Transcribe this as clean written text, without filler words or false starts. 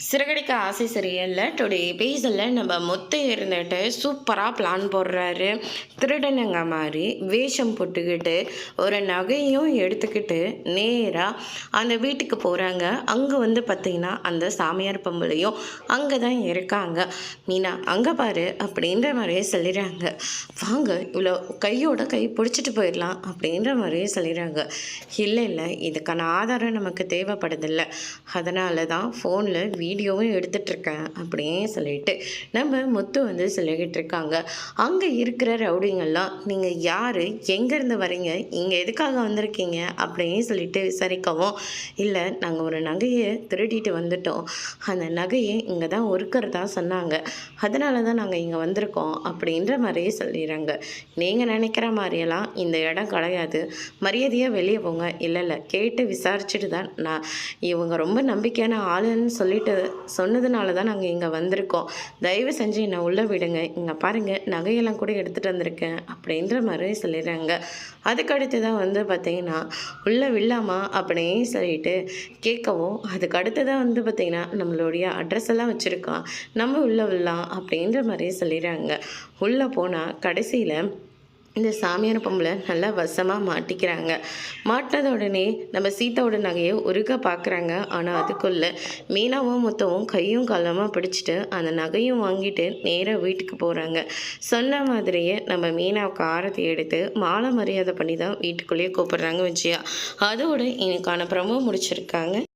சிறகடிக்க ஆசை சீரியலில் டுடே எபிசோடில் நம்ம முத்து இருந்துட்டு சூப்பராக பிளான் போடுறாரு. திருடனுங்க மாதிரி வேஷம் போட்டுக்கிட்டு ஒரு நகையும் எடுத்துக்கிட்டு நேராக அந்த வீட்டுக்கு போகிறாங்க. அங்கே வந்து பார்த்திங்கன்னா அந்த சாமியார் பொம்பளையும் அங்கே தான் இருக்காங்க. மீனா அங்கே பாரு அப்படின்ற மாதிரியே சொல்லிடுறாங்க. வாங்க இவ்வளோ கையோட கை பிடிச்சிட்டு போயிடலாம் அப்படின்ற மாதிரியே சொல்லிடுறாங்க. இல்லை இல்லை, இதுக்கான ஆதாரம் நமக்கு தேவைப்படுதில்லை, அதனால தான் ஃபோனில் வீடியோவும் எடுத்துகிட்ருக்கேன் அப்படின்னு சொல்லிட்டு நம்ம முத்து வந்து சொல்லிக்கிட்டு இருக்காங்க. அங்கே இருக்கிற ரவுடிங்கெல்லாம் நீங்கள் யார், எங்கேருந்து வரீங்க, இங்கே எதுக்காக வந்திருக்கீங்க அப்படின்னு சொல்லிட்டு விசாரிக்கவும், இல்லை நாங்கள் ஒரு நகையை திருடிட்டு வந்துட்டோம், அந்த நகையை இங்கே தான் ஒருக்கிறதா சொன்னாங்க, அதனால தான் நாங்கள் இங்கே வந்திருக்கோம் அப்படின்ற மாதிரியே சொல்லிடுறாங்க. நீங்கள் நினைக்கிற மாதிரியெல்லாம் இந்த இடம் கிடையாது, மரியாதையாக வெளியே போங்க. இல்லை இல்லை, கேட்டு விசாரிச்சுட்டு தான் நான் இவங்க ரொம்ப நம்பிக்கையான ஆளுன்னு சொல்லிட்டு சொன்னதுனால தான் நாங்கள் இங்கே வந்திருக்கோம், தயவு செஞ்சு என்னை உள்ளே விடுங்க, இங்கே பாருங்கள் நகையெல்லாம் கூட எடுத்துகிட்டு வந்திருக்கேன் அப்படின்ற மாதிரி சொல்லிடுறாங்க. அதுக்கடுத்து தான் வந்து பார்த்திங்கன்னா உள்ளே விடலாமா அப்படின்னு சொல்லிட்டு கேட்கவும், அதுக்கு அடுத்து தான் வந்து பார்த்திங்கன்னா நம்மளுடைய அட்ரஸ் எல்லாம் வச்சுருக்கான், நம்ம உள்ளே விடலாம் அப்படின்ற மாதிரி சொல்லிடுறாங்க. உள்ளே போனால் கடைசியில் இந்த சாமியார் பொம்பளை நல்லா வசமாக மாட்டிக்கிறாங்க. மாட்டினத உடனே நம்ம சீதாவோட நகையை உருக பார்க்குறாங்க. ஆனால் அதுக்குள்ளே மீனாவும் முத்தவும் கையும் காலமாக பிடிச்சிட்டு அந்த நகையும் வாங்கிட்டு நேராக வீட்டுக்கு போகிறாங்க. சொன்ன மாதிரியே நம்ம மீனாவுக்கு ஆரத்தி எடுத்து மாலை மரியாதை பண்ணி தான் வீட்டுக்குள்ளேயே கூப்பிட்றாங்க விஜயா. அதோடு இன்னைக்கான ப்ரமோ முடிச்சிருக்காங்க.